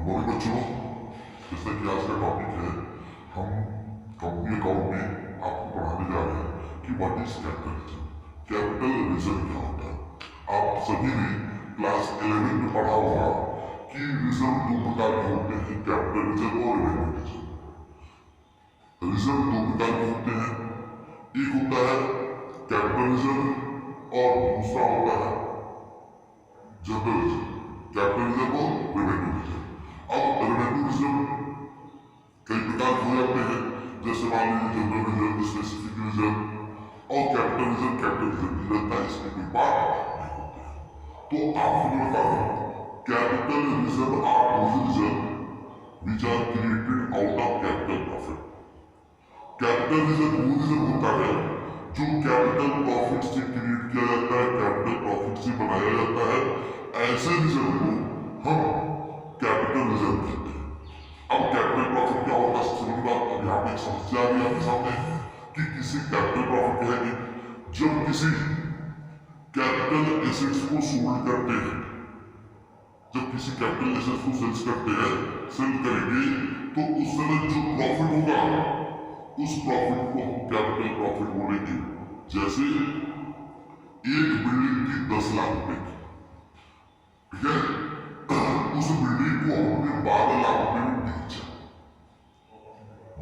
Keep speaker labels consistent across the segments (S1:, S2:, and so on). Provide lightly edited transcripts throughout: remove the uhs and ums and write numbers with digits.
S1: Morning बच्चों, जैसा कि आज का टॉपिक है, हम कंपनी अकाउंट में आपको पढ़ाने जा रहे हैं कि what is capitalism. Capital reserve क्या होता है। आप सभी ने क्लास 11 में पढ़ा होगा कि रिजर्व दो प्रकार के होते हैं, कैपिटल रिजर्व और रेवेन्यू रिजर्व। रिजर्व दो प्रकार के होते हैं, एक होता है कैपिटल रिजर्व और दूसरा होता है जनरल रिजर्व। कैपिटल रिजर्व और रेवेन्यू रिजर्व। अब रेवेन्यू रिजर्व कई प्रकार के हो जाते हैं, जैसे मान लीजिए जनरल रिजर्व, स्पेसिफिक रिजर्व और कैपिटल रिजर्व। कैपिटल रिजर्व रहता है, इसमें कोई पार्ट नहीं होते हैं। तो आपको बता दूं, capital reserve are those reserve which are created out of capital profit। Capital reserve वो रिजर्व होता है जो कैपिटल प्रॉफिट से क्रिएट किया जाता है, कैपिटल प्रॉफिट से बनाया जाता है। ऐसे रिजर्व को हम कैपिटल रिजर्व कहते हैं। अब कैपिटल प्रॉफिट क्या होता है, सबसे बड़ी बात अब यहाँ पे एक समस्या आ गई आपके सामने कि किसी कैपिटल प्रॉफिट क्या है, जब किसी कैपिटल एसेट्स को सोल्ड करते हैं, जब किसी कैपिटल एसेट्स को सेल्स करते हैं, सेल करेंगे, तो उस समय जो प्रॉफिट होगा उस प्रॉफिट को हम कैपिटल प्रॉफिट बोलेंगे। जैसे एक बिल्डिंग की 10 लाख रुपए की, ठीक है, उस बिल्डिंग को हमने 12 लाख रुपए में बेचा।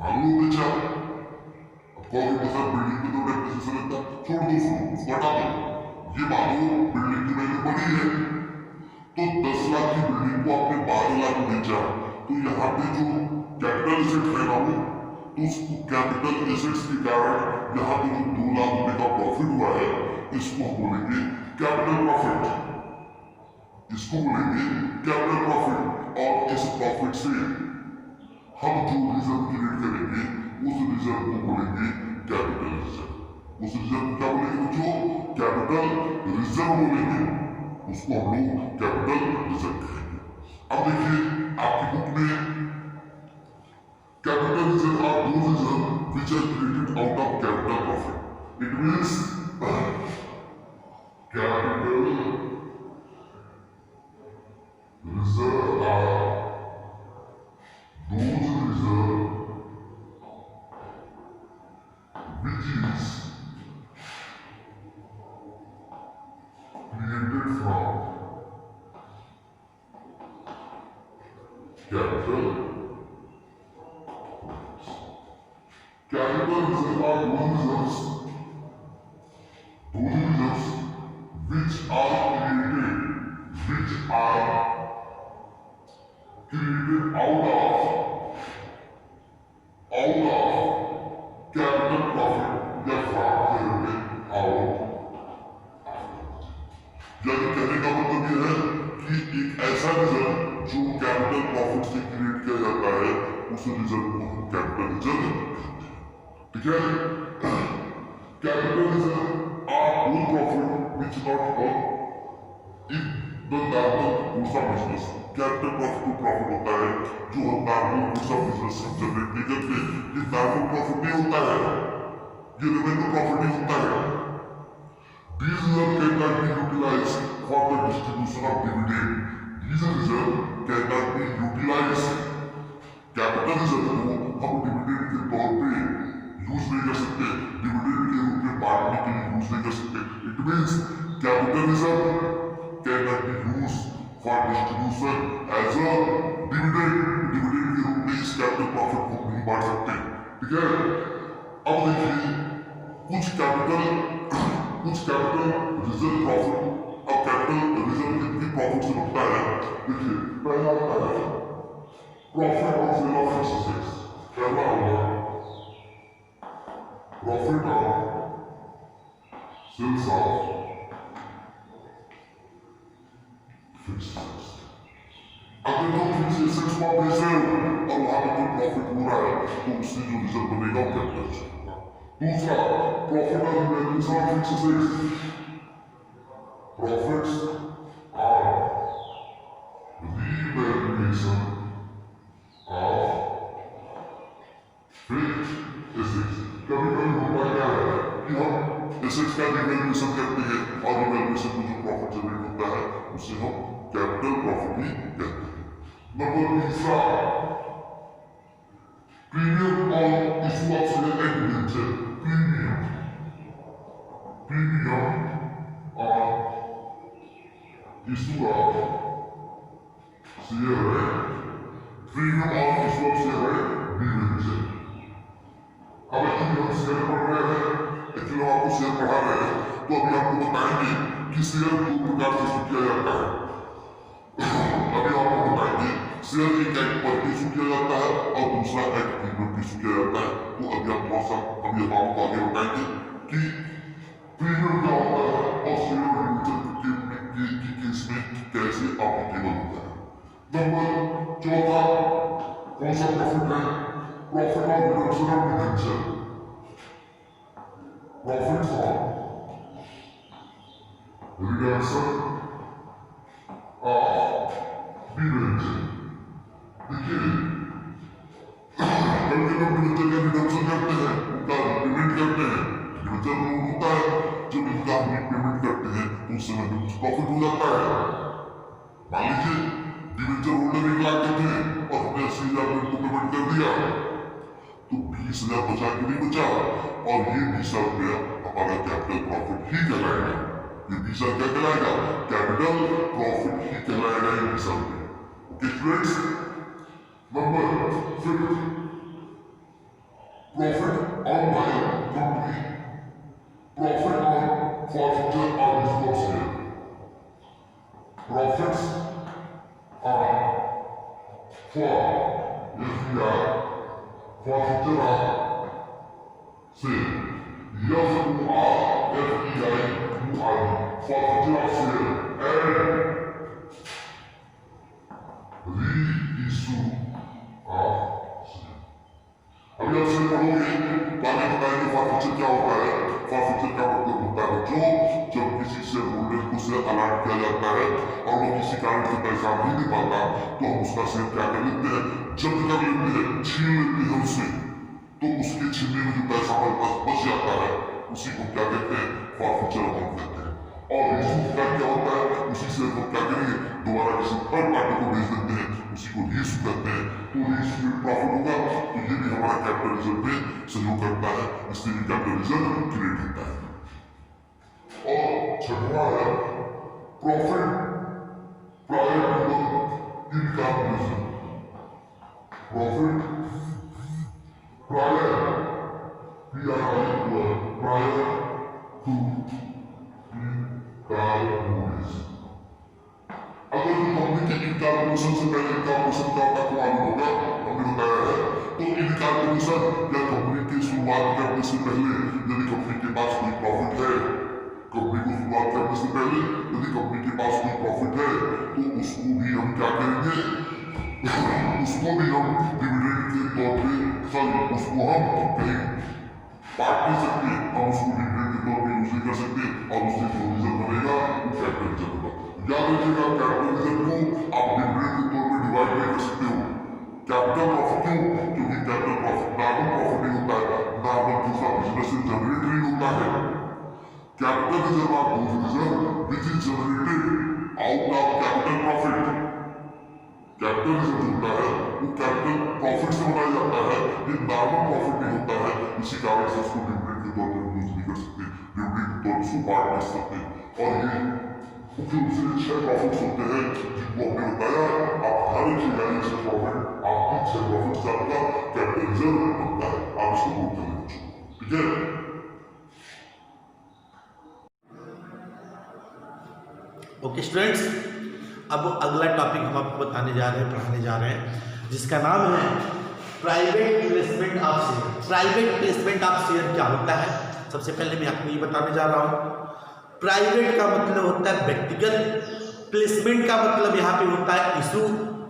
S1: मालूम बेचा। अब कहोगे तो सर बिल्डिंग में तो डेप्रिसिएशन लगता, छोड़ दो उसको हटा दो। ये मानो बिल्डिंग की वैल्यू बढ़ी है, तो 10 लाख की बिल्डिंग को आपने 12 लाख में बेचा, तो यहाँ पे जो कैपिटल एसेट है ना, वो तो उस कैपिटल एसेट्स के कारण यहाँ पे जो 2 लाख रुपए का प्रॉफिट हुआ है, इसको हम बोलेंगे कैपिटल प्रॉफिट। इसको बोलेंगे कैपिटल प्रॉफिट। और इस प्रॉफिट से हम जो रिजर्व क्रिएट करेंगे उस रिजर्व को बोलेंगे कैपिटल रिजर्व। उस रिजर्व को क्या बोलेंगे बच्चों, कैपिटल रिजर्व बोलेंगे। उसको हम लोग कैपिटल रिजर्व कहेंगे। अब देखिए आपकी बुक में capital reserve are those reserve which are created out of capital profit. It means capital reserve are those reserve which is created from capital reserve are those reserves which are created out of capital profit या from out। यानी कहने का मतलब ये है कि एक ऐसा रिजर्व जो कैपिटल प्रॉफिट से क्रिएट किया जाता है, उस रिजर्व को हम कैपिटल रिजर्व कहते हैं। ठीक है, capital reserve are all profit which not come in the normal course of business। Capital profit को प्रॉफिट होता है जो हम नॉर्मल कोर्स ऑफ बिजनेस से जनरेट नहीं करते। ये नॉर्मल प्रॉफिट नहीं होता है, ये रेवेन्यू प्रॉफिट नहीं होता है। These reserves cannot be utilized for the distribution of dividend। These reserves cannot be utilized। Capital reserve को हम डिविडेंड के तौर पे यूज नहीं कर सकते, डिविडेंड के रूप में बांटने के लिए यूज नहीं कर सकते। It means capital reserve cannot be used for distribution as a dividend। Dividend के रूप में इस कैपिटल प्रॉफिट को नहीं बांट सकते। ठीक है, अब देखिए कुछ कैपिटल रिजर्व प्रॉफिट। अब कैपिटल रिजर्व कितनी प्रॉफिट से बनता है, देखिए पहला आता है profit of sale of fixed assets. पहला होगा profit of sales of fixed assets. अगर जो फिक्स्ड एसेट्स को आप बेच रहे हो और वहां पर जो प्रॉफिट हो रहा है, तो उससे जो रिजर्व बनेगा वो कैपिटल रिजर्व होगा। दूसरा profit of revenues of fixed assets. Profits or revaluation of fixed assets. कभी-कभी होता क्या है कि हम एसेट्स का रिवैल्यूएशन करते हैं और रिवैल्यूएशन में जो प्रॉफिट जनरेट होता है उसे हम कैपिटल प्रॉफिट भी कहते हैं। नंबर तीसरा, premium on issue of share and debenture. Premium on issue of share है, premium on issue of share है डिबेंचर। अब एक्चुअली हम शेयर पढ़ रहे हैं, एक्चुअली हम आपको शेयर पढ़ा रहे हैं, तो अभी आपको बताएंगे कि शेयर दो प्रकार से इशू किया जाता है। अभी आपको बताएंगे शेयर एक एक्ट पर इशू किया जाता है और दूसरा एक्ट प्रीमियम पर इशू किया जाता है। तो अभी आप थोड़ा सा अभी हम आपको आगे बताएंगे कि प्रीमियम क्या होता है और शेयर डिबेंचर के केस में कैसे एप्लीकेबल होता है। नंबर चौथा, कौन सा प्रॉफिट है? Profit on redemption of debenture. Profit on redemption of debenture. देखिए, कभी कभी डिबेंचर का रिडम्पशन करते हैं, उनका पेमेंट करते हैं। डिबेंचर लोन होता है, जब इनका हम पेमेंट करते हैं तो उस समय भी कुछ प्रॉफिट हो जाता है। मान लीजिए डिबेंचर होल्डर 1 लाख के थे और हमने 80,000 को पेमेंट कर दिया, तो 20,000 बचा के नहीं बचा, और ये 20,000 रुपया हमारा कैपिटल प्रॉफिट ही कहलाएगा। ये 20,000 क्या कहलाएगा? कैपिटल प्रॉफिट ही कहलाएगा ये 20,000 रुपया। Okay students, number 5, profit on buy company, profit on forfeiture और issue of share. Profits on forfeiture of sale, forfeiture of sale and reissue of sale। अभी आप शेयर पढ़ोगे तो आगे बताएंगे forfeiture क्या होता है। forfeiture का मतलब होता है बच्चों, जब किसी शेयर होल्डर को शेयर अलाट किया जाता है और वो किसी कारण से पैसा नहीं दे पाता, तो हम उसका शेयर क्या कर लेते हैं? जब्त कर लेते हैं, छीन लेते हैं उससे। तो उसके छीनने में जो पैसा हमारे पास बच जाता है, उसी को क्या कहते हैं? फॉरफिचर अमाउंट कहते हैं। और रीइशू का क्या होता है? उसी शेयर को क्या करेंगे? दोबारा किसी थर्ड पार्टी को भेज देते हैं, उसी को रीइशू कहते हैं। तो रीइशू में प्रॉफिट होगा, तो ये भी हमारा कैपिटल रिजर्व में सहयोग करता है, इससे भी कैपिटल रिजर्व क्रिएट होता है। और छठवां है profit prior to the in calculation. Profit prior prior to in calculation. अगर जो कंपनी के इनकैलकुलेशन से पहले इनकैलकुलेशन क्या होता है मालूम होगा, हमने बताया है। तो इनकैलकुलेशन या कंपनी की शुरुआत करने से पहले यदि कंपनी के पास कोई प्रॉफिट है, कंपनी को शुरुआत करने से पहले यदि कंपनी के पास कोई प्रॉफिट है, तो उसको भी हम क्या करेंगे? उसको भी हम डिविडेंड के तौर पे, सॉरी, उसको हम कहीं बांट नहीं सकते, हम उसको डिविडेंड के तौर पे यूज नहीं कर सकते, और उससे जो रिजर्व बनेगा वो कैपिटल रिजर्व होगा। याद रखिएगा, कैपिटल रिजर्व को आप डिविडेंड के तौर पे डिवाइड नहीं कर सकते हो। कैपिटल प्रॉफिट क्यों? क्योंकि कैपिटल प्रॉफिट नॉर्मल प्रॉफिट नहीं होता है, नॉर्मल दूसरा बिजनेस से जनरेट नहीं होता है। कैपिटल रिजर्व आप reserve which is generated out of capital profit. Capital reserve होता है वो कैपिटल प्रॉफिट से बनाया जाता है, ये नॉर्मल प्रॉफिट नहीं होता है। इसी कारण से उसको डिविडेंड के तौर पर यूज नहीं कर सकते, डिविडेंड के तौर पर उसको बांट नहीं सकते। और ये मुख्य रूप से 6 प्रॉफिट्स होते हैं जिनको हमने बताया। आप ध्यान रखिएगा, ये 6 प्रॉफिट आपकी 6 प्रॉफिट से आपका कैपिटल रिजर्व बनता है। आप इसको बोलते हैं, ठीक है।
S2: ओके स्टूडेंट्स, अब अगला टॉपिक हम आपको बताने जा रहे हैं, पढ़ाने जा रहे हैं, जिसका नाम है private placement of share. Private placement of share क्या होता है? सबसे पहले मैं आपको ये बताने जा रहा हूँ। प्राइवेट का मतलब होता है व्यक्तिगत, प्लेसमेंट का मतलब यहाँ पे होता है इशू,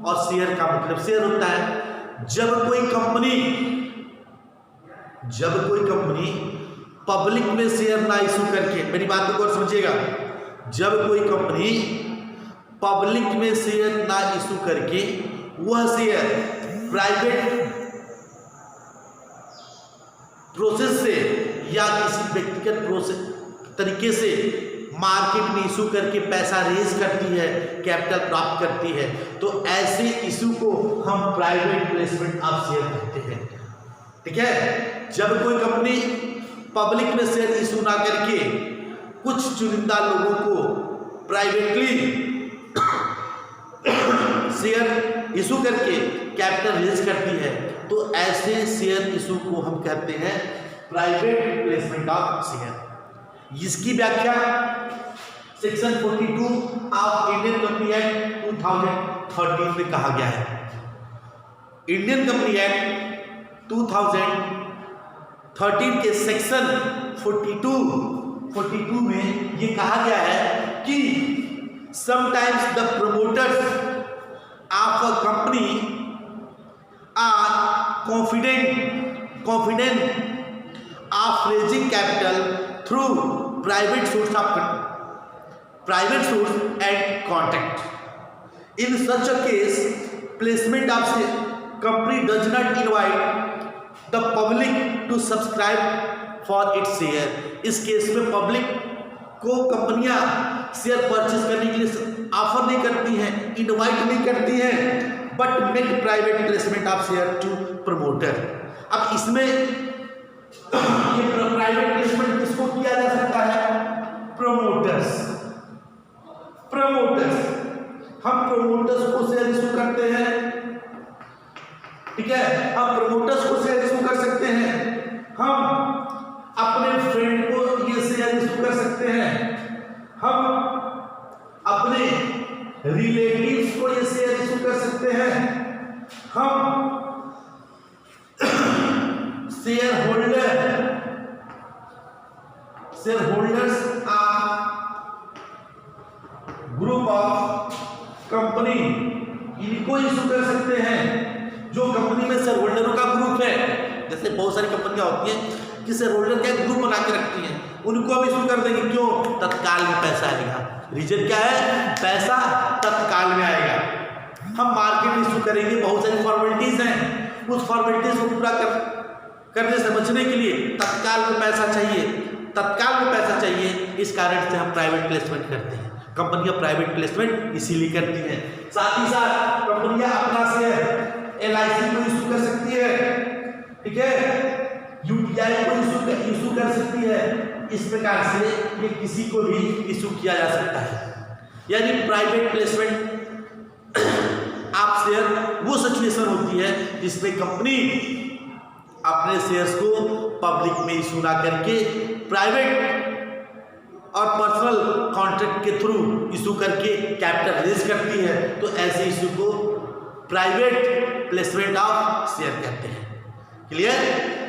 S2: और शेयर का मतलब शेयर होता है जब कोई कंपनी पब्लिक में शेयर ना इशू करके, मेरी बात को और समझिएगा, जब कोई कंपनी पब्लिक में शेयर ना इशू करके वह शेयर प्राइवेट प्रोसेस से या किसी व्यक्तिगत प्रोसेस तरीके से मार्केट में इशू करके पैसा रेज करती है, कैपिटल प्राप्त करती है, तो ऐसे इशू को हम प्राइवेट प्लेसमेंट ऑफ शेयर कहते हैं। ठीक है, जब कोई कंपनी पब्लिक में शेयर इशू ना करके कुछ चुनिंदा लोगों को प्राइवेटली शेयर इशू करके कैपिटल रेज करती है, तो ऐसे शेयर इशू को हम कहते हैं प्राइवेट प्लेसमेंट ऑफ शेयर। इसकी व्याख्या section 42 of Indian company act 2013 में कहा गया है। इंडियन कंपनी एक्ट 2013 के सेक्शन 42 में ये कहा गया है कि sometimes the promoters of a company are confident of raising capital through private source and contact. In such a case, placement of company does not invite the public to subscribe for its share. इस case में public को कंपनियां share purchase करने के लिए offer नहीं करती हैं, इनवाइट नहीं करती हैं, but make private placement of share to promoter. अब इसमें ये प्राइवेट प्लेसमेंट किसको किया जा सकता है? प्रमोटर्स। हम प्रमोटर्स को शेयर इशू करते हैं। ठीक है, हम प्रमोटर्स को शेयर इशू कर सकते हैं, हम अपने फ्रेंड को ये शेयर इशू कर सकते हैं, हम अपने रिलेटिव्स को ये शेयर इशू कर सकते हैं, हम shareholders or group of company, इनको इशू कर सकते हैं जो कंपनी में शेयर होल्डरों का ग्रुप है। जैसे बहुत सारी कंपनियां होती हैं कि शेयर होल्डर का एक ग्रुप बना के रखती हैं, उनको हम इशू कर देंगे। क्यों? तत्काल में पैसा आएगा। रीजन क्या है? पैसा तत्काल में आएगा। हम मार्केट में इशू करेंगे, बहुत सारी फॉर्मेलिटीज हैं, उस फॉर्मेलिटीज को पूरा करने से बचने के लिए तत्काल में पैसा चाहिए, इस कारण से हम प्राइवेट प्लेसमेंट करते हैं। कंपनियां प्राइवेट प्लेसमेंट इसीलिए करती हैं। साथ ही साथ कंपनियां अपना शेयर LIC को इशू कर सकती है, ठीक है, UTI को इशू कर सकती है। इस प्रकार से ये किसी को भी इशू किया जा सकता है। यानी प्राइवेट प्लेसमेंट ऑफ शेयर वो सिचुएशन होती है जिसमें कंपनी अपने शेयर्स को पब्लिक में इशू ना करके प्राइवेट और पर्सनल कॉन्ट्रैक्ट के थ्रू इशू करके कैपिटल रेज करती है, तो ऐसे इशू को प्राइवेट प्लेसमेंट ऑफ शेयर कहते हैं। क्लियर?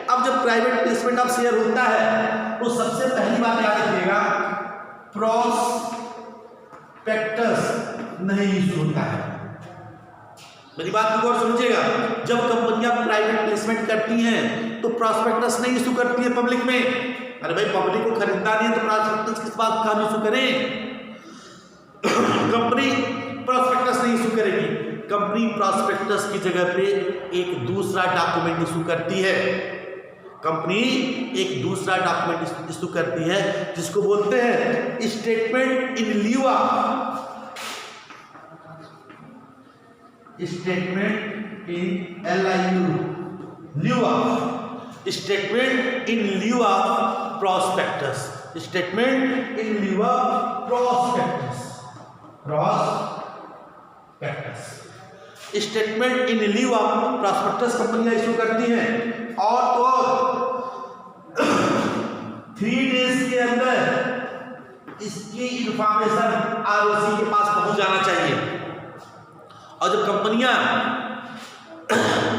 S2: अब जब प्राइवेट प्लेसमेंट ऑफ शेयर होता है तो सबसे पहली बात याद रखिएगा, प्रॉस्पेक्टस नहीं इशू होता है। मेरी बात को गौर समझिएगा, जब कंपनियां प्राइवेट प्लेसमेंट करती हैं तो प्रॉस्पेक्टस नहीं इशू करती है पब्लिक में। अरे भाई, पब्लिक को खरीदना नहीं है तो प्रॉस्पेक्टस किस बात का हम इशू करें? कंपनी प्रॉस्पेक्टस नहीं इशू करेगी, कंपनी प्रॉस्पेक्टस की जगह पे एक दूसरा डॉक्यूमेंट इशू करती है। कंपनी एक दूसरा डॉक्यूमेंट इशू करती है जिसको बोलते हैं statement in लिeu of, statement in लिeu of, statement in लिeu of prospectus, statement in लिeu of prospectus, statement in लिeu of prospectus कंपनियां इशू करती हैं, और तो 3 डेज के अंदर इसकी इंफॉर्मेशन ROC के पास पहुंच जाना चाहिए। और जब कंपनियां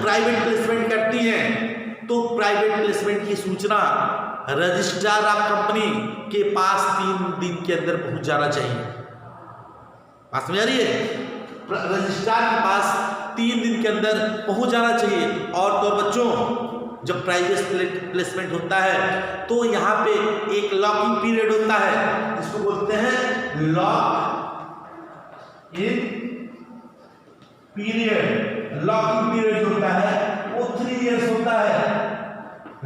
S2: प्राइवेट प्लेसमेंट करती हैं तो प्राइवेट प्लेसमेंट की सूचना रजिस्ट्रार ऑफ कंपनी के पास 3 दिन के अंदर पहुंच जाना चाहिए। बात समझ आ रही है? रजिस्ट्रार के पास 3 दिन के अंदर पहुंच जाना चाहिए। और तो बच्चों, जब प्राइवेट प्लेसमेंट होता है तो यहाँ पे एक लॉकिंग पीरियड होता है जिसको बोलते हैं lock in period. Locking period होता है वो 3 इयर्स होता है।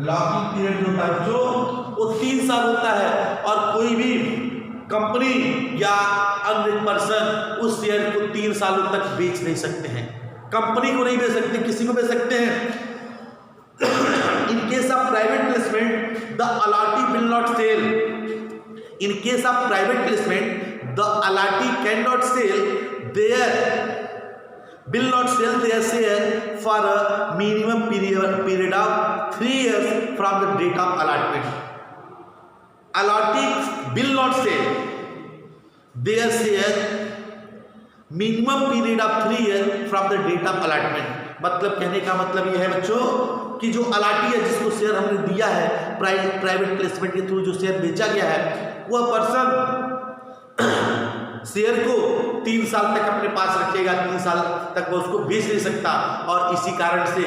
S2: लॉकिंग पीरियड होता है जो वो 3 साल होता है। और कोई भी कंपनी या अन्य पर्सन उस शेयर को 3 सालों तक बेच नहीं सकते हैं। कंपनी को नहीं बेच सकते, किसी को बेच सकते हैं। In case of private placement, the allotee will not sell. In case of private placement, the allotee cannot sell their share for a minimum period of 3 years from the date of allotment. Allotee will not sell their share minimum period of 3 years from the date of allotment. मतलब कहने का मतलब यह है बच्चों कि जो allottee है, जिसको शेयर हमने दिया है प्राइवेट प्लेसमेंट के थ्रू जो शेयर बेचा गया है, वह पर्सन शेयर को 3 साल तक अपने पास रखेगा। 3 साल तक वो उसको बेच नहीं सकता और इसी कारण से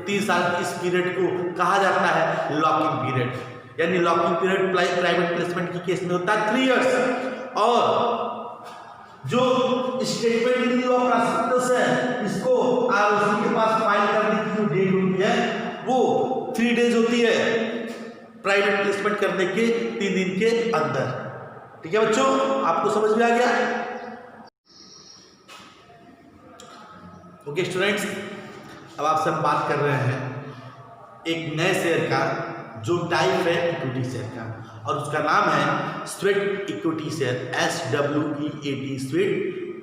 S2: 3 साल की इस पीरियड को कहा जाता है लॉकिंग पीरियड। यानी लॉकिंग पीरियड प्राइवेट प्लेसमेंट के केस में होता है 3 इयर्स। और जो स्टेटमेंट ऑफ प्रॉस्पेक्टस है, इसको आरओसी के पास फाइल करने की जो डेट होती है वो 3 डेज होती है प्राइवेट प्लेसमेंट करने के 3 दिन के अंदर। ठीक है बच्चों, आपको समझ में आ गया? ओके स्टूडेंट्स, अब आपसे हम बात कर रहे हैं एक नए शेयर का जो टाइप है इक्विटी शेयर का, और उसका नाम है sweat equity share, SWEAT, sweat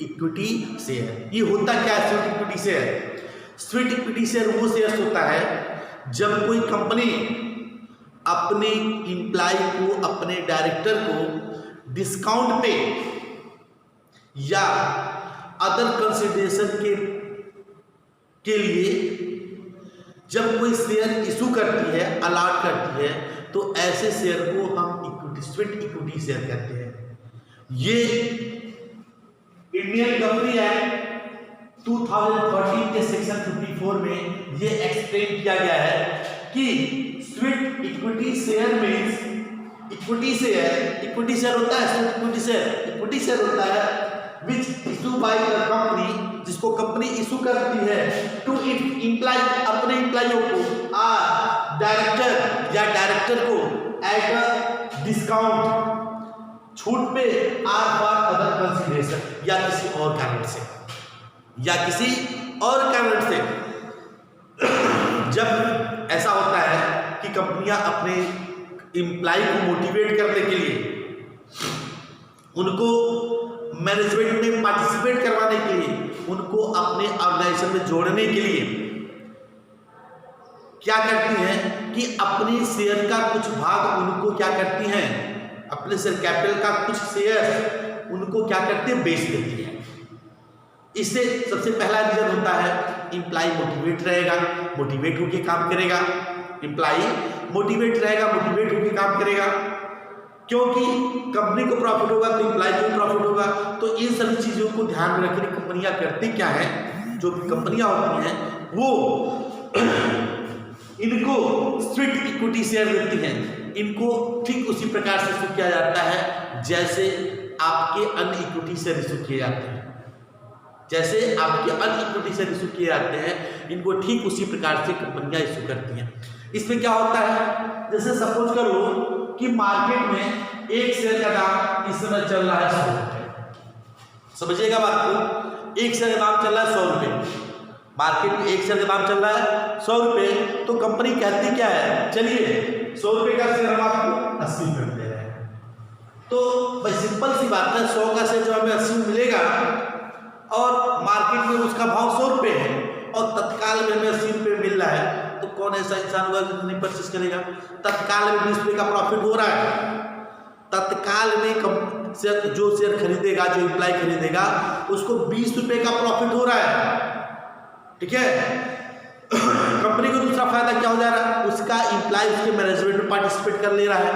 S2: equity share. ये होता क्या है sweat equity share? Sweat equity share वो शेयर होता है जब कोई कंपनी अपने एम्प्लॉय को, अपने डायरेक्टर को डिस्काउंट पे या अदर कंसिडरेशन के लिए जब कोई शेयर इशू करती है, अलॉट करती है, तो ऐसे शेयर को हम स्वेट इक्विटी शेयर कहते हैं। ये इंडियन कंपनी एक्ट 2013 के सेक्शन 54 में ये एक्सप्लेन किया गया है कि sweat equity share means equity share होता है, इक्विटी शेयर होता है विच इशू बाय द कंपनी, जिसको कंपनी इशू करती है टू इट एम्प्लॉय, अपने एम्प्लॉयों को, डायरेक्टर या डायरेक्टर को एट अ डिस्काउंट, छूट पे, आर फॉर अदर कंसिडरेशन, या किसी और कारण से जब ऐसा होता है कि कंपनियां अपने एम्प्लॉय को मोटिवेट करने के लिए, उनको मैनेजमेंट में पार्टिसिपेट करवाने के लिए, उनको अपने ऑर्गेनाइजेशन में जोड़ने के लिए क्या करती हैं कि अपने शेयर का कुछ भाग उनको क्या करती हैं, अपने शेयर कैपिटल का कुछ शेयर उनको क्या करती है, बेच देती है। इससे सबसे पहला रीजन होता है एम्प्लॉय मोटिवेट रहेगा, मोटिवेट होकर काम करेगा, एम्प्लॉय मोटिवेट रहेगा, मोटिवेट होकर काम करेगा, क्योंकि कंपनी को प्रॉफिट होगा तो एम्प्लॉय को भी प्रॉफिट होगा। तो इन सभी चीज़ों को ध्यान में रखकर कंपनियां करती क्या है, जो भी कंपनियां होती हैं वो इनको स्वेट इक्विटी शेयर देती हैं। इनको ठीक उसी प्रकार से इशू किया जाता है जैसे आपके अन्य इक्विटी शेयर इशू किए जाते हैं, जैसे आपके अन्य इक्विटी शेयर इशू किए जाते हैं, इनको ठीक उसी प्रकार से कंपनियां इशू करती हैं। इसमें क्या होता है, जैसे सपोज कर लो कि मार्केट में एक शेयर का दाम इस समय चल रहा है 100 रुपये, समझिएगा बात को, एक शेयर का दाम चल रहा है 100 रुपये, मार्केट में एक शेयर का दाम चल रहा है 100 रुपये, तो कंपनी कहती क्या है, चलिए 100 रुपये का शेयर हम आपको 80 रुपये दे रहे हैं। तो भाई सिंपल सी बात है, 100 का शेयर जो हमें 80 में मिलेगा और मार्केट में उसका भाव 100 रुपये है और तत्काल में हमें 80 रुपये मिल रहा है, तो कौन ऐसा इंसान होगा जो नहीं परचेस करेगा? तत्काल में 20 रुपये का प्रॉफिट हो रहा है, तत्काल में जो शेयर खरीदेगा, जो एम्प्लॉय खरीदेगा, उसको 20 रुपये का प्रॉफिट हो रहा है। ठीक है, कंपनी को दूसरा फायदा क्या हो जा रहा है, उसका एम्प्लॉय उसके मैनेजमेंट में पार्टिसिपेट कर ले रहा है,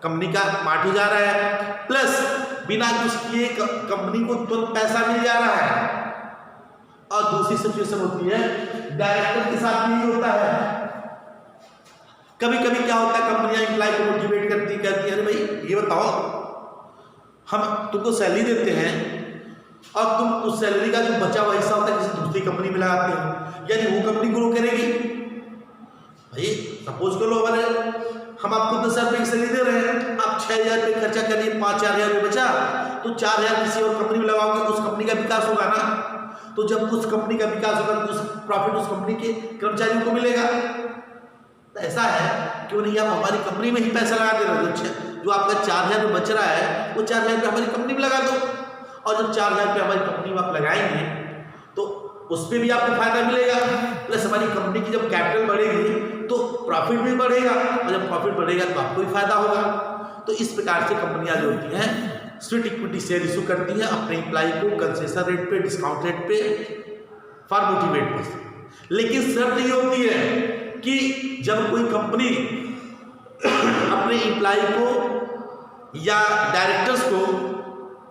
S2: कंपनी का पार्ट हो जा रहा है, प्लस बिना कुछ किए कंपनी को तुरंत पैसा मिल जा रहा है। और दूसरी सिचुएशन होती है डायरेक्टर के साथ भी होता है, कभी कभी क्या होता है, कंपनियां एम्प्लॉय को मोटिवेट करती है, अरे भाई ये बताओ, हम तुमको सैलरी देते हैं और तुम उस सैलरी का जो बचा हुआ हिस्सा होता है किसी दूसरी कंपनी में लगाते हो, यानी वो कंपनी ग्रो करेगी। भाई सपोज कर लो हमारे हम आपको 10,000 रुपये की सैलरी दे रहे हैं, आप 6,000 रुपये खर्चा करिए, 5,000 रुपये बचा तो 4,000 किसी और कंपनी में लगाओगे, उस कंपनी का विकास होगा ना। तो जब उस कंपनी का विकास होगा तो उस प्रॉफिट उस कंपनी के कर्मचारियों को मिलेगा। तो ऐसा है क्यों नहीं आप हमारी कंपनी में ही पैसा लगा दे रहे हो। जो आपका 4,000 रुपये बच रहा है वो 4,000 रुपये हमारी कंपनी में लगा दो, और जब 4,000 रुपये हमारी कंपनी में आप लगाएंगे तो उस पर भी आपको फायदा मिलेगा, प्लस हमारी कंपनी की जब कैपिटल बढ़ेगी तो प्रॉफिट भी बढ़ेगा, और जब प्रॉफिट बढ़ेगा तो आपको भी फायदा होगा। तो इस प्रकार से कंपनियां जो होती हैं स्वीट इक्विटी शेयर इशू करती हैं अपने एम्प्लॉय को कंसेशन रेट पे, डिस्काउंट रेट पे, फॉर मोटिवेट पे। लेकिन शर्त ये होती है कि जब कोई कंपनी अपने एम्प्लॉय को या डायरेक्टर्स को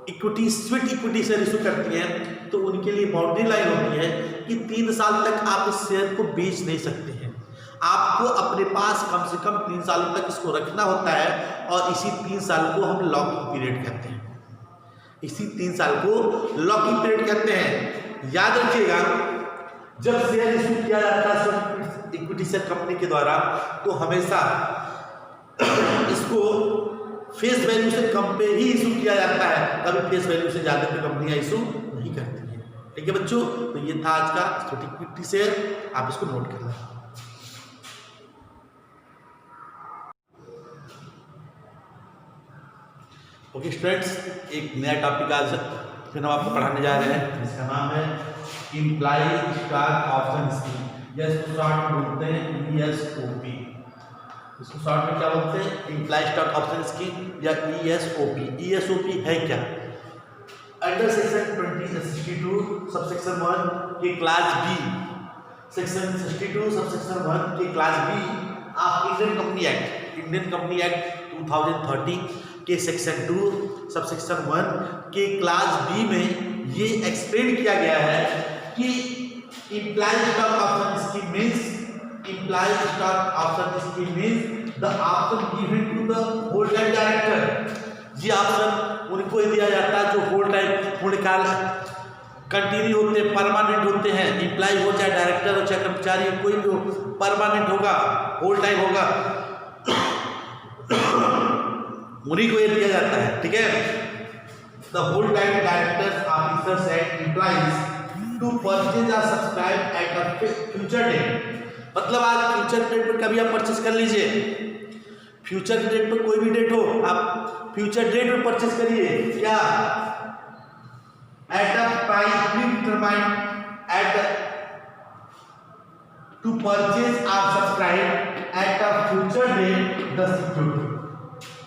S2: equity sweet equity share issue करती हैं तो उनके लिए बाउंड्री लाइन होती है कि 3 साल तक आप इस शेयर को बेच नहीं सकते हैं। आपको अपने पास कम से कम 3 सालों तक इसको रखना होता है, और इसी 3 साल को हम लॉकिंग पीरियड कहते हैं। इसी 3 साल को लॉकिंग पीरियड कहते हैं। याद रखिएगा, जब शेयर इशू किया जाता है इक्विटी शेयर कंपनी के द्वारा तो हमेशा इसको फेस वैल्यू से कम पे ही इशू किया जाता है, कभी फेस वैल्यू से ज़्यादा पे कंपनियां इशू नहीं करती हैं। ठीक है बच्चों, तो ये था आज का स्वीट इक्विटी शेयर, आप इसको नोट कर लें। ओके स्टूडेंट्स, एक नया टॉपिक आज फिर हम आपको पढ़ाने जा रहे हैं जिसका नाम है एम्प्लॉय स्टॉक ऑप्शन स्कीम, या इसको शॉर्ट में बोलते हैं ESOP। इसको शॉर्ट में क्या बोलते हैं? एम्प्लॉय स्टॉक ऑप्शन स्कीम या ESOP। ESOP है क्या? अंडर सेक्शन 2062 सबसेक्शन 1 के क्लास बी, सेक्शन 62 सबसेक्शन 1 के class B of Indian company act 2013 के सेक्शन 2 सबसेक्शन 1 के क्लास बी में ये एक्सप्लेन किया गया है कि employ stock option scheme means the option given to the whole time director. ये ऑप्शन उनको ही दिया जाता है जो होल टाइम पूर्णकाल कंटिन्यू होते हैं, परमानेंट होते हैं। एम्प्लॉय हो चाहे डायरेक्टर हो चाहे कर्मचारी हो, कोई भी हो, परमानेंट होगा, होल टाइम होगा, उन्हीं को ये दिया जाता है। ठीक है, the whole time directors officers and employees to purchase or subscribe at a future date. मतलब आज फ्यूचर डेट पर कभी आप परचेज कर लीजिए, फ्यूचर डेट पर कोई भी डेट हो आप फ्यूचर डेट पर परचेज करिए। क्या? At a price predetermined at to purchase or subscribe at a future date the security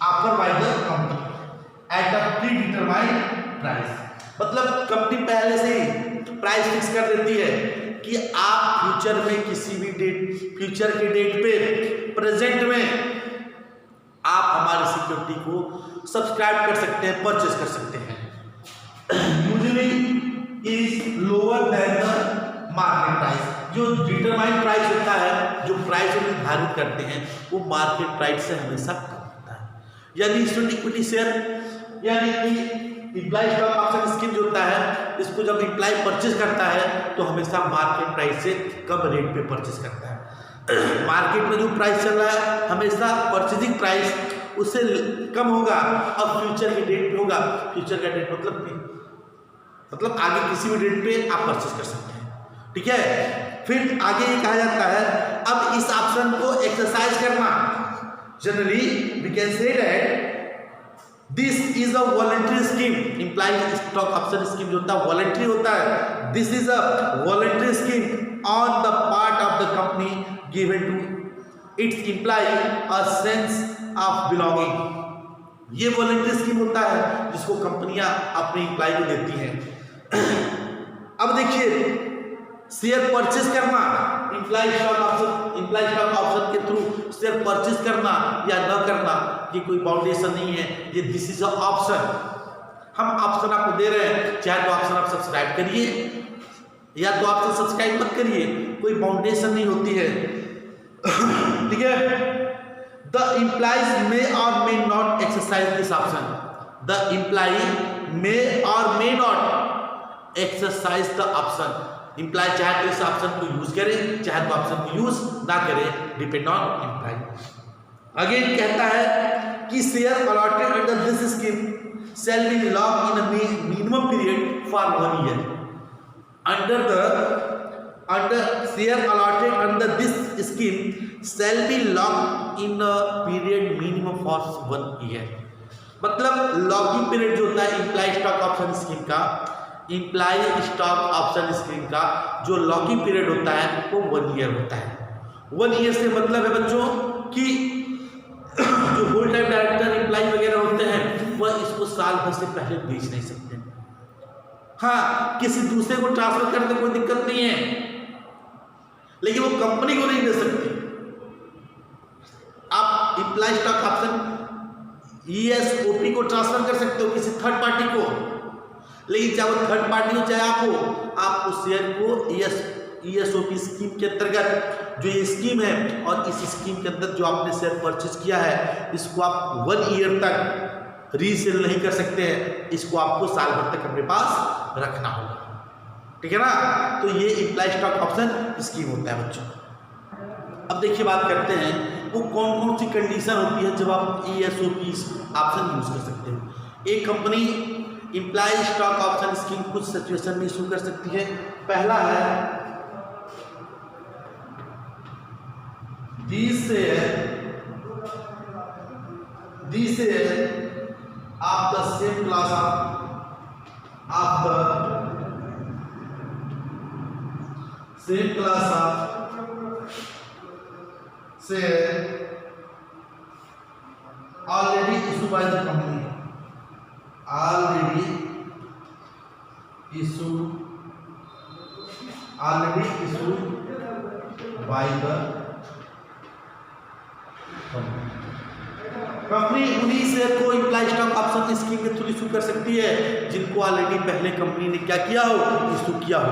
S2: offer by the company at a predetermined price. मतलब कंपनी पहले से ही प्राइस फिक्स कर देती है कि आप फ्यूचर में किसी भी डेट, फ्यूचर के डेट पे, प्रेजेंट में आप हमारी सिक्योरिटी को सब्सक्राइब कर सकते हैं, परचेज कर सकते हैं। Usually is lower than the market price. जो डिटरमाइंड प्राइस होता है, जो प्राइस हम निर्धारित करते हैं, वो मार्केट प्राइस से हमेशा कम होता है। यानी स्टूडेंट इक्विटी शेयर यानी कि एम्प्लॉय स्टॉक ऑप्शन स्कीम जो होता है, इसको जब एम्प्लॉय परचेज करता है तो हमेशा मार्केट प्राइस से कम रेट पे परचेज करता है। मार्केट में जो प्राइस चल रहा है हमेशा परचेजिंग प्राइस उससे कम होगा और फ्यूचर के डेट पे होगा। फ्यूचर का डेट मतलब आगे किसी भी डेट पे आप परचेज कर सकते हैं। ठीक है, फिर आगे ये कहा जाता है अब इस ऑप्शन को एक्सरसाइज करना। Generally we can say that this is a voluntary scheme. Employ stock option scheme जो होता है वॉलंटरी होता है। This is a voluntary scheme on the part of the company given to its employ a sense of belonging. ये voluntary scheme होता है जिसको कंपनियां अपने एम्प्लॉय को देती हैं। अब देखिए, शेयर परचेज करना, एम्प्लॉय स्टॉक ऑप्शन के थ्रू शेयर परचेज करना या न करना, ये कोई बाउंडेशन नहीं है। ये दिस इज अ ऑप्शन। हम ऑप्शन आपको दे रहे हैं, चाहे तो ऑप्शन आप सब्सक्राइब करिए या तो ऑप्शन सब्सक्राइब मत करिए, कोई बाउंडेशन नहीं होती है। ठीक है, the employees may or may not exercise this option. The employee may or may not exercise the option. Employee चाहे तो इस ऑप्शन को यूज करे, चाहे तो ऑप्शन को यूज ना करे, डिपेंड ऑन एम्प्लॉय। अगेन कहता है कि share allotted under this scheme shall be locked in a minimum period for 1 year. Under share allotted under this scheme shall be locked in a period minimum for 1 year. मतलब locking period जो होता है imply stock option scheme का, imply stock option scheme का जो locking period होता है वो 1 ईयर होता है। 1 ईयर से मतलब है बच्चों कि जो होल टाइम डायरेक्टर इम्प्लाई वगैरह होते हैं वह इसको साल भर से पहले बेच नहीं सकते। हाँ, किसी दूसरे को ट्रांसफर करने में कोई दिक्कत नहीं है, लेकिन वो कंपनी को नहीं दे सकते। आप इम्प्लाई स्टॉक ऑप्शन ESOP को ट्रांसफर कर सकते हो किसी थर्ड पार्टी को, लेकिन चाहे वो थर्ड पार्टी हो चाहे आप उस शेयर को ESOP स्कीम के अंतर्गत जो ये स्कीम है और इस स्कीम के अंदर जो आपने शेयर परचेज किया है इसको आप 1 ईयर तक रीसेल नहीं कर सकते हैं, इसको आपको साल भर तक अपने पास रखना होगा। ठीक है ना, तो ये इम्प्लाई स्टॉक ऑप्शन स्कीम होता है बच्चों। अब देखिए बात करते हैं वो कौन कौन सी कंडीशन होती है जब आप ESOP ऑप्शन यूज कर सकते हो। एक company imply stock option scheme कुछ सिचुएशन में इशू कर सकती है। पहला है These shares of the same class of share already issued by the company, already issued by the company उन्हीं शेयर को इम्प्लाई स्टॉक ऑप्शन स्कीम के थ्रू इशू कर सकती है जिनको ऑलरेडी पहले कंपनी ने क्या किया हो, इशू किया हो।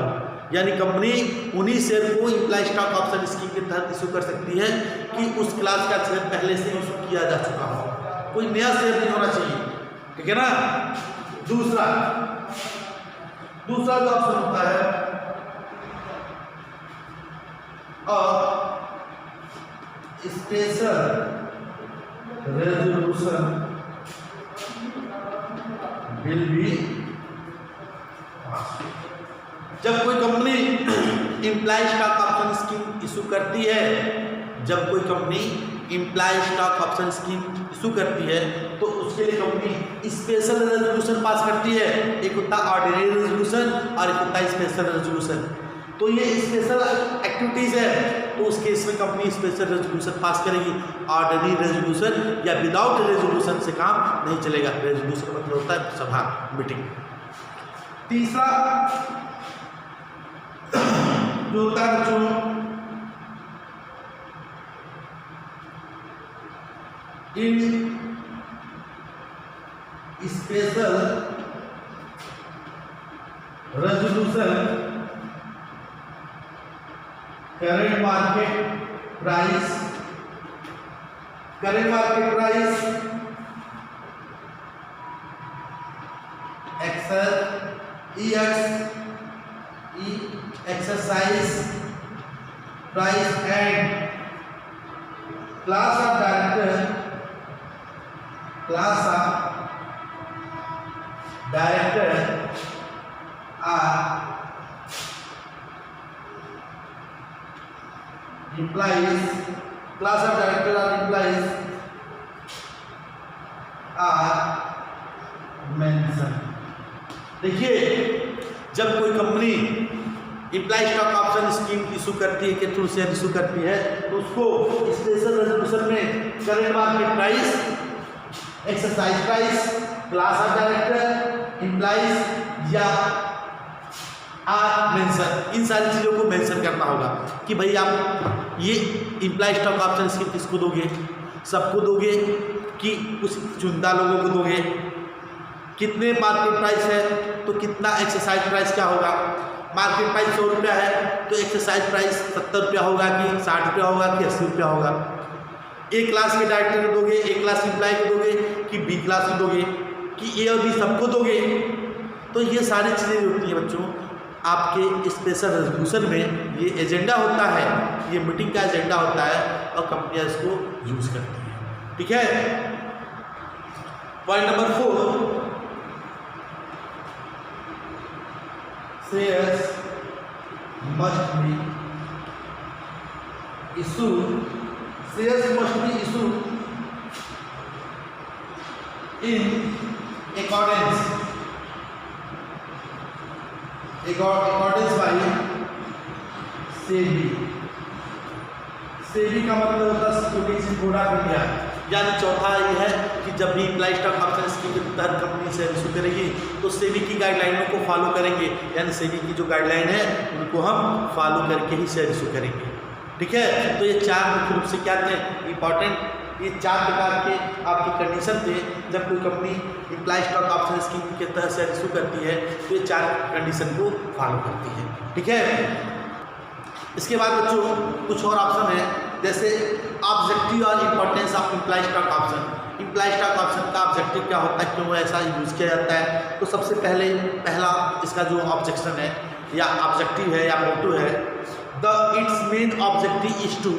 S2: यानी कंपनी उन्हीं शेयर को इम्प्लाई स्टॉक ऑप्शन स्कीम के तहत इशू कर सकती है कि उस क्लास का शेयर पहले से इशू किया जा चुका हो, कोई नया शेयर नहीं होना चाहिए। ठीक है ना। दूसरा जो ऑप्शन होता है और स्पेशल रेजोल्यूशन विल बी पास। जब कोई company imply stock option scheme issue करती है, जब कोई company imply stock option scheme issue करती है तो उसके लिए कंपनी स्पेशल रेजोल्यूशन पास करती है। एक होता है ऑर्डिनरी रेजोल्यूशन और एक होता है स्पेशल रेजोल्यूशन। तो ये स्पेशल एक्टिविटीज है तो उस केस में कंपनी स्पेशल रेजोल्यूशन पास करेगी। ऑर्डिनरी रेजोल्यूशन या विदाउट रेजोल्यूशन से काम नहीं चलेगा। रेजोल्यूशन मतलब होता है सभा, मीटिंग। तीसरा जो होता है बच्चों in special resolution current market price exercise price and class of director class of director or employees are mentioned। देखिए जब कोई company imply stock option scheme issue करती है के थ्रू शेयर इशू करती है तो उसको स्पेशल रेजोल्यूशन में current market price, exercise price, class of director, employees या मेंशन, इन सारी चीज़ों को मेंशन करना होगा कि भाई आप ये इम्प्लाई स्टॉक ऑप्शन स्कीम किसको दोगे, सबको दोगे कि कुछ चुनिंदा लोगों को दोगे, कितने मार्केट प्राइस है तो कितना एक्सरसाइज प्राइस क्या होगा। मार्केट प्राइस 100 रुपया है तो एक्सरसाइज प्राइस 70 रुपया होगा कि 60 रुपया होगा कि 80 रुपया होगा। ए क्लास के डायरेक्टर को दोगे, ए क्लास एम्प्लॉय को दोगे कि बी क्लास को दोगे कि ए और बी सबको दोगे। तो ये सारी चीज़ें जो होती हैं बच्चों आपके स्पेशल रेजोल्यूशन में ये एजेंडा होता है, ये मीटिंग का एजेंडा होता है और कंपनियां इसको यूज़ करती हैं। ठीक है। Point number 4, shares must be issued in accordance by SEBI का मतलब होता है सिक्योरिटीज बोर्ड ऑफ इंडिया। यानी चौथा ये है कि जब भी इम्प्लाई स्टॉक ऑप्शन स्कीम के तहत कंपनी शेयर इशू करेगी तो सेबी की गाइडलाइनों को फॉलो करेंगे, यानी सेबी की जो गाइडलाइन है उनको हम फॉलो करके ही शेयर इशू करेंगे, ठीक है। तो ये 4 मुख्य रूप से क्या थे इंपॉर्टेंट, ये 4 प्रकार के आपकी कंडीशन थे जब कोई company imply stock option scheme के तहत शेयर इशू करती है तो ये 4 कंडीशन को फॉलो करती है, ठीक है। इसके बाद बच्चों कुछ और ऑप्शन है, जैसे ऑब्जेक्टिव और importance of imply stock option. Imply stock option का ऑब्जेक्टिव क्या होता है, क्यों ऐसा यूज़ किया जाता है। तो सबसे पहला इसका जो ऑब्जेक्शन है या ऑब्जेक्टिव है या मोटो है, its main objective is to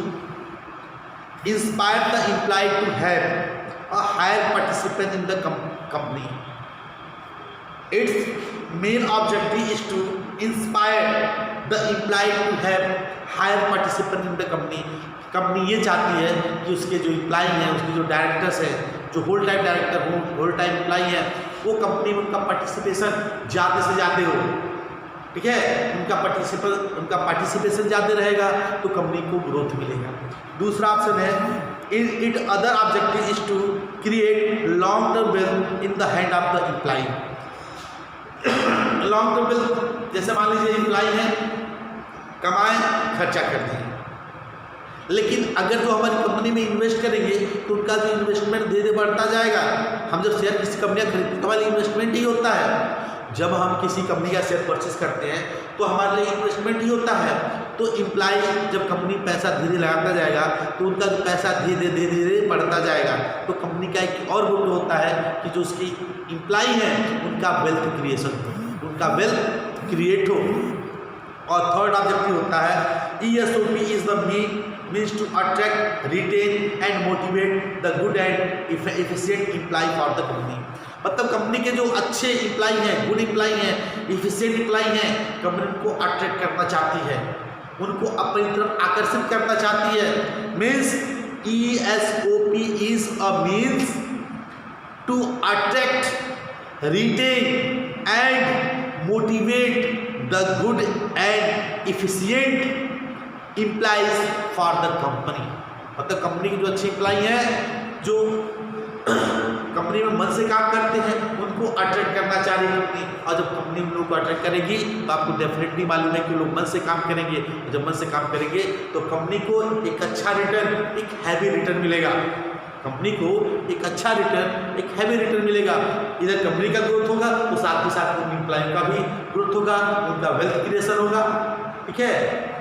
S2: inspire the employ to have a higher participant in the company. Its main objective is to inspire the employ to have higher participant in the company. Company ये चाहती है कि उसके जो employ हैं, उसके जो directors हैं, जो होल टाइम डायरेक्टर हो, होल टाइम एम्प्लॉय हैं, वो कंपनी में उनका पार्टिसिपेशन ज़्यादा से ज़्यादा हो, ठीक है। उनका पार्टिसिपेशन ज़्यादा रहेगा तो कंपनी को ग्रोथ मिलेगा। दूसरा ऑप्शन है it other objective is to create long term wealth in the hand of the employ. Long term wealth, जैसे मान लीजिए एम्प्लॉय है, कमाए खर्चा कर दिए, लेकिन अगर जो हमारी कंपनी में इन्वेस्ट करेंगे तो उनका जो इन्वेस्टमेंट धीरे धीरे बढ़ता जाएगा। हम जब शेयर किसी कंपनी का खरीदते हैं तो हमारी इन्वेस्टमेंट ही होता है। जब हम किसी कंपनी का शेयर परचेस करते हैं तो हमारे लिए इन्वेस्टमेंट ही होता है। तो एम्प्लॉय जब कंपनी पैसा धीरे लगाता जाएगा तो उनका जो पैसा धीरे धीरे बढ़ता जाएगा। तो कंपनी का एक और मोटो होता है कि जो उसकी एम्प्लॉय हैं उनका वेल्थ क्रिएशन हो, उनका वेल्थ क्रिएट हो। और थर्ड ऑब्जेक्टिव होता है ESOP is the means to attract, retain and motivate the good and efficient employee for the company। मतलब कंपनी के जो अच्छे एम्प्लॉय हैं, गुड एम्प्लॉय हैं, इफिशिएंट एम्प्लॉय हैं, कंपनी उनको अट्रैक्ट करना चाहती है, उनको अपनी तरफ आकर्षित करना चाहती है। Means ESOP is a means to attract, retain and motivate the good and efficient employees for the company. मतलब कंपनी के जो अच्छे एम्प्लॉय हैं, जो कंपनी में मन से काम करते हैं, उनको अट्रैक्ट करना चाह रही है कंपनी। और जब कंपनी उन लोगों को अट्रैक्ट करेगी तो आपको डेफिनेटली मालूम है कि लोग मन से काम करेंगे। जब मन से काम करेंगे तो कंपनी को एक अच्छा रिटर्न, एक हैवी रिटर्न मिलेगा। कंपनी को एक अच्छा रिटर्न, एक हैवी रिटर्न मिलेगा। इधर कंपनी का ग्रोथ होगा तो साथ ही साथ उन एम्प्लॉय का भी ग्रोथ होगा, उनका वेल्थ क्रिएशन होगा, ठीक है।